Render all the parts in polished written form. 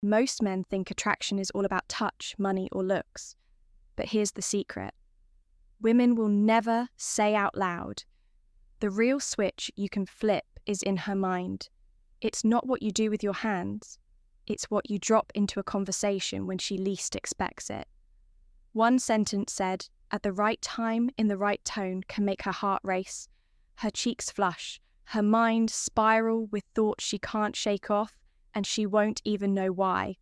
Most men think attraction is all about touch, money, or looks. But here's the secret. Women will never say out loud. The real switch you can flip is in her mind. It's not what you do with your hands. It's what you drop into a conversation when she least expects it. One sentence said, at the right time, in the right tone, can make her heart race, her cheeks flush, her mind spiral with thoughts she can't shake off, and she won't even know why.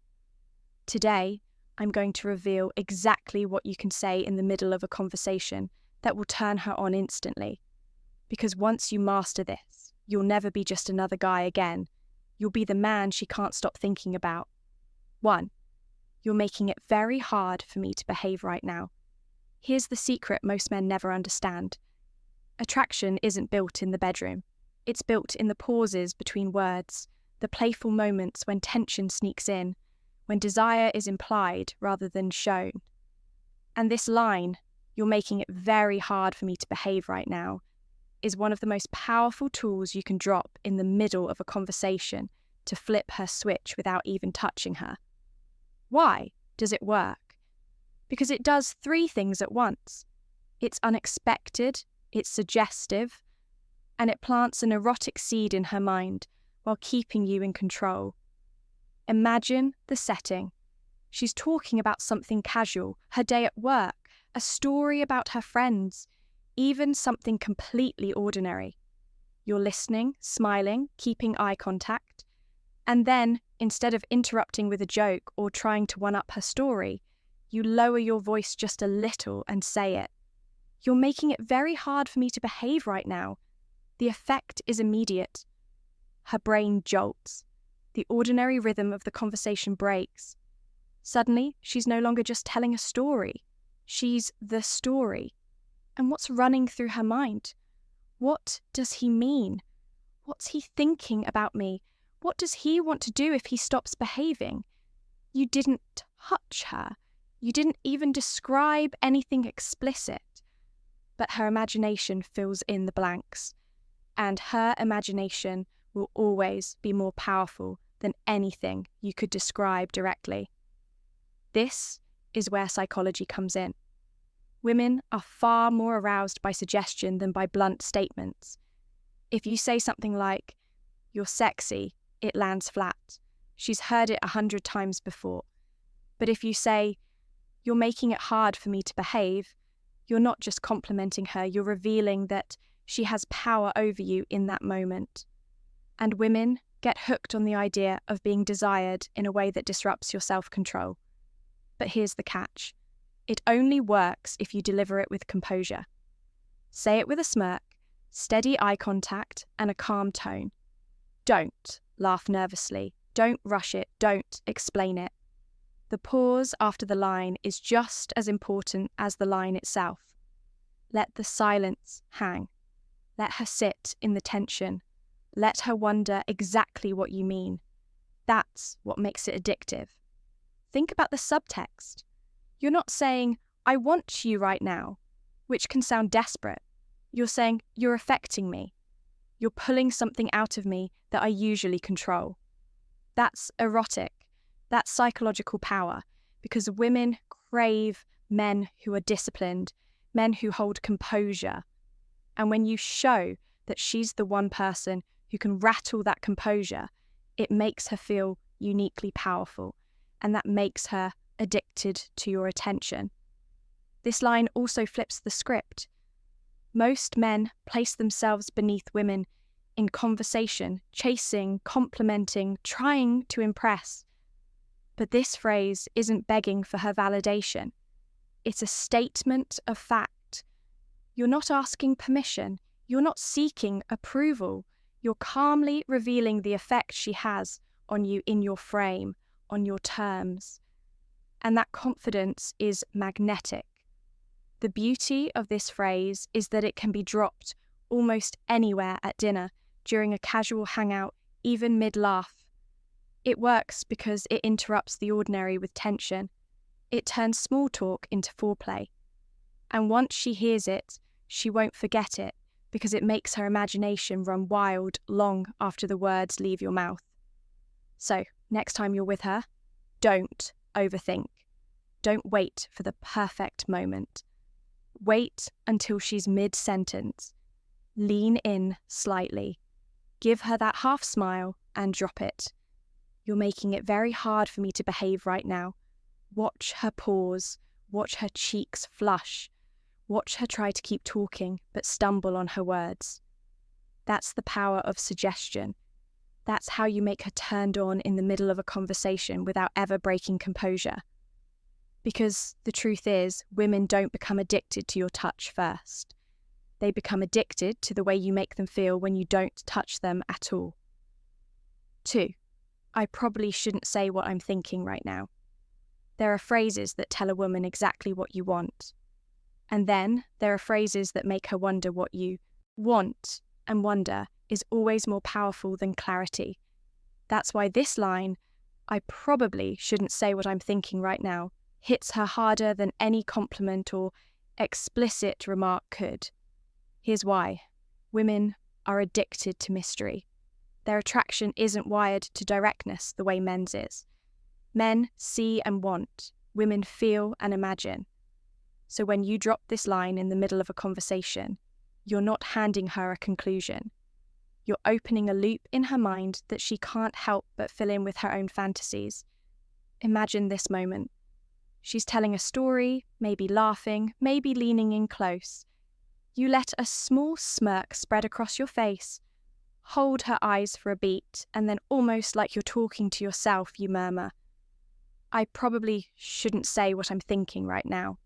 Today, I'm going to reveal exactly what you can say in the middle of a conversation that will turn her on instantly. Because once you master this, you'll never be just another guy again. You'll be the man she can't stop thinking about. 1. You're making it very hard for me to behave right now. Here's the secret most men never understand. Attraction isn't built in the bedroom. It's built in the pauses between words, the playful moments when tension sneaks in, when desire is implied rather than shown. And this line, you're making it very hard for me to behave right now, is one of the most powerful tools you can drop in the middle of a conversation to flip her switch without even touching her. Why does it work? Because it does 3 things at once. It's unexpected, it's suggestive, and it plants an erotic seed in her mind while keeping you in control. Imagine the setting. She's talking about something casual, her day at work, a story about her friends, even something completely ordinary. You're listening, smiling, keeping eye contact, and then, instead of interrupting with a joke or trying to one-up her story, you lower your voice just a little and say it. You're making it very hard for me to behave right now. The effect is immediate. Her brain jolts. The ordinary rhythm of the conversation breaks. Suddenly, she's no longer just telling a story. She's the story. And what's running through her mind? What does he mean? What's he thinking about me? What does he want to do if he stops behaving? You didn't touch her. You didn't even describe anything explicit. But her imagination fills in the blanks. And her imagination will always be more powerful than anything you could describe directly. This is where psychology comes in. Women are far more aroused by suggestion than by blunt statements. If you say something like, "You're sexy," it lands flat. She's heard it 100 times before. But if you say, "You're making it hard for me to behave," you're not just complimenting her, you're revealing that she has power over you in that moment. And women get hooked on the idea of being desired in a way that disrupts your self-control. But here's the catch. It only works if you deliver it with composure. Say it with a smirk, steady eye contact, and a calm tone. Don't laugh nervously. Don't rush it. Don't explain it. The pause after the line is just as important as the line itself. Let the silence hang. Let her sit in the tension. Let her wonder exactly what you mean. That's what makes it addictive. Think about the subtext. You're not saying, "I want you right now," which can sound desperate. You're saying, "You're affecting me. You're pulling something out of me that I usually control." That's erotic. That's psychological power, because women crave men who are disciplined, men who hold composure. And when you show that she's the one person who can rattle that composure, it makes her feel uniquely powerful, and that makes her addicted to your attention. This line also flips the script. Most men place themselves beneath women in conversation, chasing, complimenting, trying to impress. But this phrase isn't begging for her validation. It's a statement of fact. You're not asking permission. You're not seeking approval. You're calmly revealing the effect she has on you in your frame, on your terms. And that confidence is magnetic. The beauty of this phrase is that it can be dropped almost anywhere at dinner, during a casual hangout, even mid-laugh. It works because it interrupts the ordinary with tension. It turns small talk into foreplay. And once she hears it, she won't forget it, because it makes her imagination run wild long after the words leave your mouth. So, next time you're with her, Don't overthink. Don't wait for the perfect moment. Wait until she's mid-sentence. Lean in slightly. Give her that half smile and drop it. You're making it very hard for me to behave right now. Watch her pause. Watch her cheeks flush. Watch her try to keep talking but stumble on her words. That's the power of suggestion. That's how you make her turned on in the middle of a conversation without ever breaking composure. Because the truth is, women don't become addicted to your touch first. They become addicted to the way you make them feel when you don't touch them at all. 2. I probably shouldn't say what I'm thinking right now. There are phrases that tell a woman exactly what you want. And then there are phrases that make her wonder what you want, and wonder is always more powerful than clarity. That's why this line, I probably shouldn't say what I'm thinking right now, hits her harder than any compliment or explicit remark could. Here's why. Women are addicted to mystery. Their attraction isn't wired to directness the way men's is. Men see and want. Women feel and imagine. So when you drop this line in the middle of a conversation, you're not handing her a conclusion. You're opening a loop in her mind that she can't help but fill in with her own fantasies. Imagine this moment. She's telling a story, maybe laughing, maybe leaning in close. You let a small smirk spread across your face, hold her eyes for a beat, and then almost like you're talking to yourself, you murmur, I probably shouldn't say what I'm thinking right now.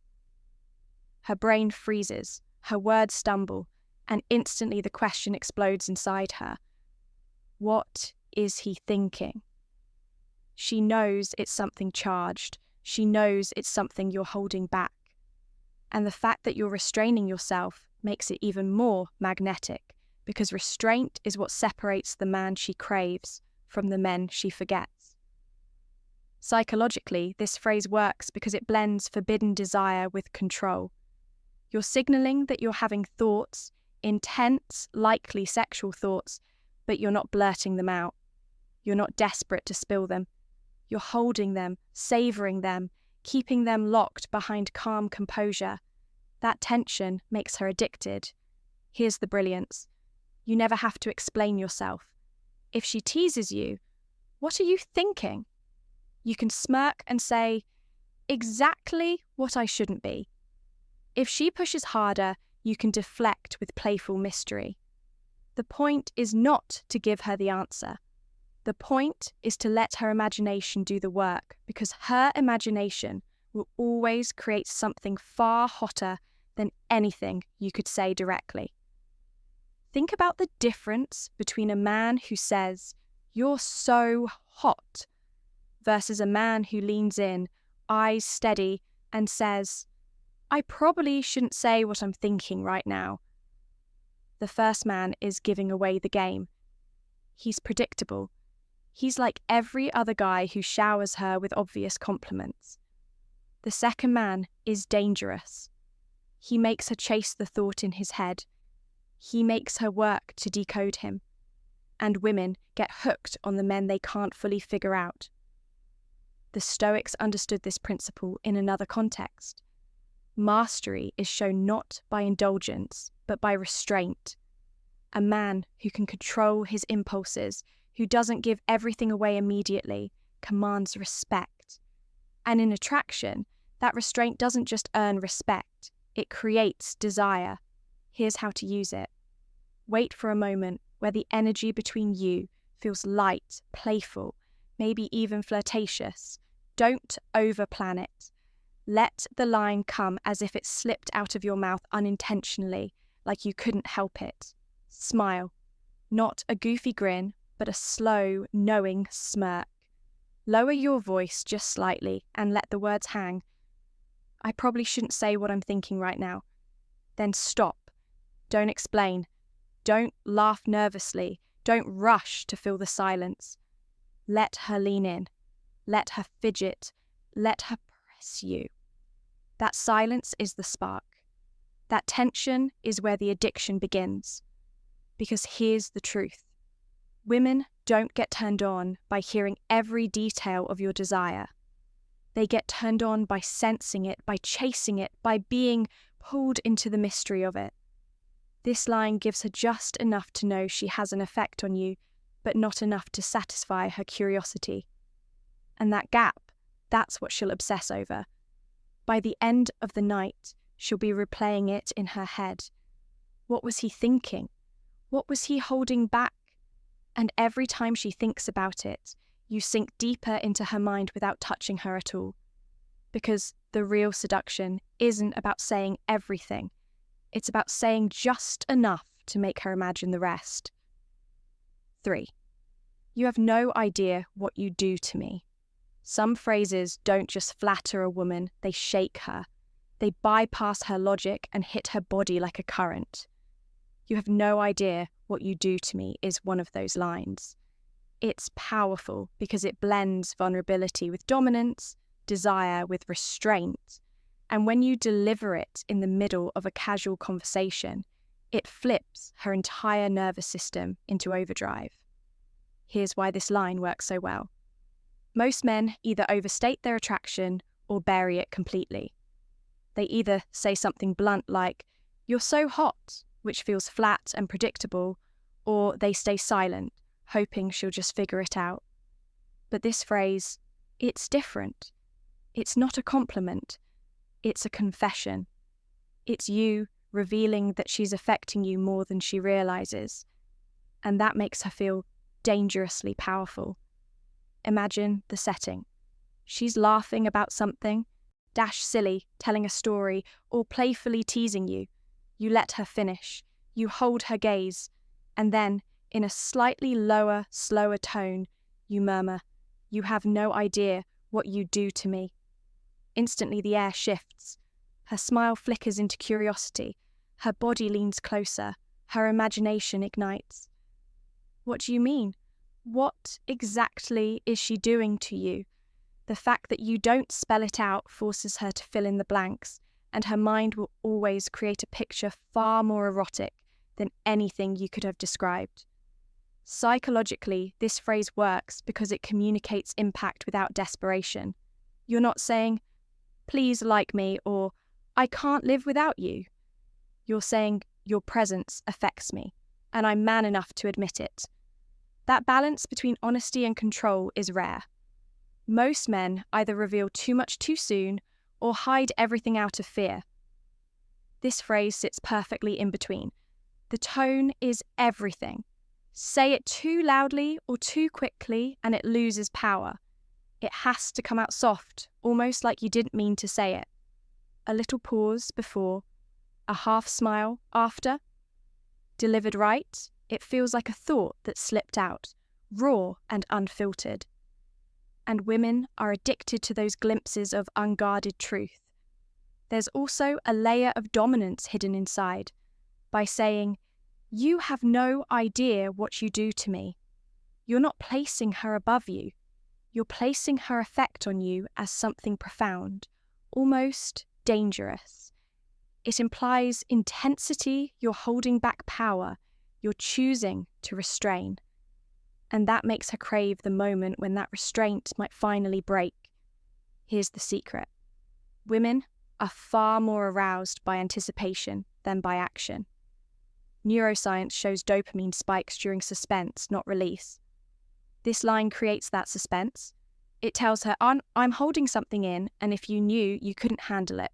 Her brain freezes, her words stumble, and instantly the question explodes inside her. What is he thinking? She knows it's something charged. She knows it's something you're holding back. And the fact that you're restraining yourself makes it even more magnetic, because restraint is what separates the man she craves from the men she forgets. Psychologically, this phrase works because it blends forbidden desire with control. You're signaling that you're having thoughts, intense, likely sexual thoughts, but you're not blurting them out. You're not desperate to spill them. You're holding them, savouring them, keeping them locked behind calm composure. That tension makes her addicted. Here's the brilliance. You never have to explain yourself. If she teases you, what are you thinking? You can smirk and say, exactly what I shouldn't be. If she pushes harder, you can deflect with playful mystery. The point is not to give her the answer. The point is to let her imagination do the work, because her imagination will always create something far hotter than anything you could say directly. Think about the difference between a man who says, "You're so hot," versus a man who leans in, eyes steady, and says, "I probably shouldn't say what I'm thinking right now." The first man is giving away the game. He's predictable. He's like every other guy who showers her with obvious compliments. The second man is dangerous. He makes her chase the thought in his head. He makes her work to decode him. And women get hooked on the men they can't fully figure out. The Stoics understood this principle in another context. Mastery is shown not by indulgence, but by restraint. A man who can control his impulses, who doesn't give everything away immediately, commands respect. And in attraction, that restraint doesn't just earn respect, it creates desire. Here's how to use it. Wait for a moment where the energy between you feels light, playful, maybe even flirtatious. Don't overplan it. Let the line come as if it slipped out of your mouth unintentionally, like you couldn't help it. Smile. Not a goofy grin, but a slow, knowing smirk. Lower your voice just slightly and let the words hang. I probably shouldn't say what I'm thinking right now. Then stop. Don't explain. Don't laugh nervously. Don't rush to fill the silence. Let her lean in. Let her fidget. Let her press you. That silence is the spark. That tension is where the addiction begins. Because here's the truth. Women don't get turned on by hearing every detail of your desire. They get turned on by sensing it, by chasing it, by being pulled into the mystery of it. This line gives her just enough to know she has an effect on you, but not enough to satisfy her curiosity. And that gap, that's what she'll obsess over. By the end of the night, she'll be replaying it in her head. What was he thinking? What was he holding back? And every time she thinks about it, you sink deeper into her mind without touching her at all. Because the real seduction isn't about saying everything. It's about saying just enough to make her imagine the rest. 3. You have no idea what you do to me. Some phrases don't just flatter a woman, they shake her. They bypass her logic and hit her body like a current. You have no idea what you do to me is one of those lines. It's powerful because it blends vulnerability with dominance, desire with restraint, and when you deliver it in the middle of a casual conversation, it flips her entire nervous system into overdrive. Here's why this line works so well. Most men either overstate their attraction or bury it completely. They either say something blunt like, "You're so hot," which feels flat and predictable, or they stay silent, hoping she'll just figure it out. But this phrase, "it's different," it's not a compliment, it's a confession. It's you revealing that she's affecting you more than she realizes, and that makes her feel dangerously powerful. Imagine the setting. She's laughing about something, dash silly, telling a story, or playfully teasing you. You let her finish, you hold her gaze, and then, in a slightly lower, slower tone, you murmur, "You have no idea what you do to me." Instantly the air shifts. Her smile flickers into curiosity. Her body leans closer. Her imagination ignites. What do you mean? What exactly is she doing to you? The fact that you don't spell it out forces her to fill in the blanks, and her mind will always create a picture far more erotic than anything you could have described. Psychologically, this phrase works because it communicates impact without desperation. You're not saying, "Please like me," or "I can't live without you." You're saying, "Your presence affects me, and I'm man enough to admit it." That balance between honesty and control is rare. Most men either reveal too much too soon or hide everything out of fear. This phrase sits perfectly in between. The tone is everything. Say it too loudly or too quickly and it loses power. It has to come out soft, almost like you didn't mean to say it. A little pause before, a half smile after. Delivered right, it feels like a thought that slipped out, raw and unfiltered. And women are addicted to those glimpses of unguarded truth. There's also a layer of dominance hidden inside. By saying, "You have no idea what you do to me," you're not placing her above you. You're placing her effect on you as something profound, almost dangerous. It implies intensity, you're holding back power, you're choosing to restrain. And that makes her crave the moment when that restraint might finally break. Here's the secret. Women are far more aroused by anticipation than by action. Neuroscience shows dopamine spikes during suspense, not release. This line creates that suspense. It tells her, I'm holding something in, and if you knew, you couldn't handle it.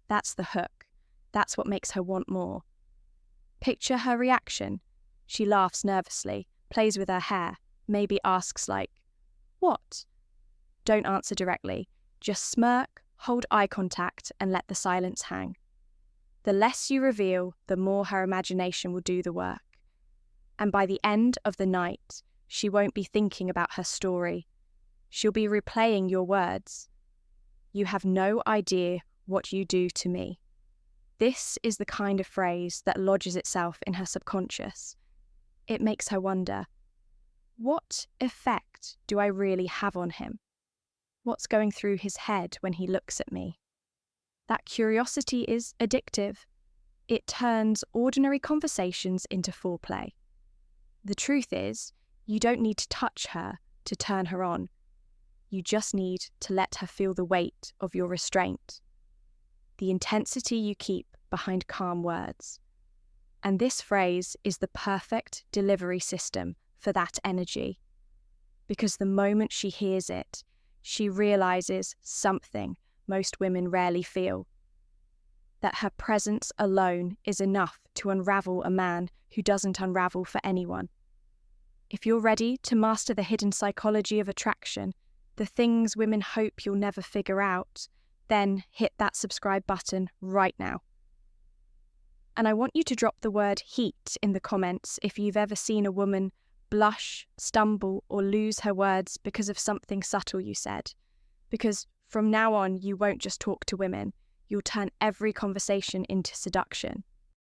That's the hook. That's what makes her want more. Picture her reaction. She laughs nervously, plays with her hair, maybe asks like, "What?" Don't answer directly. Just smirk, hold eye contact, and let the silence hang. The less you reveal, the more her imagination will do the work. And by the end of the night, she won't be thinking about her story. She'll be replaying your words. "You have no idea what you do to me." This is the kind of phrase that lodges itself in her subconscious. It makes her wonder, what effect do I really have on him? What's going through his head when he looks at me? That curiosity is addictive. It turns ordinary conversations into foreplay. The truth is, you don't need to touch her to turn her on. You just need to let her feel the weight of your restraint, the intensity you keep behind calm words. And this phrase is the perfect delivery system for that energy, because the moment she hears it, she realizes something most women rarely feel: that her presence alone is enough to unravel a man who doesn't unravel for anyone. If you're ready to master the hidden psychology of attraction, the things women hope you'll never figure out, then hit that subscribe button right now. And I want you to drop the word heat in the comments if you've ever seen a woman blush, stumble, or lose her words because of something subtle you said. Because from now on, you won't just talk to women, you'll turn every conversation into seduction.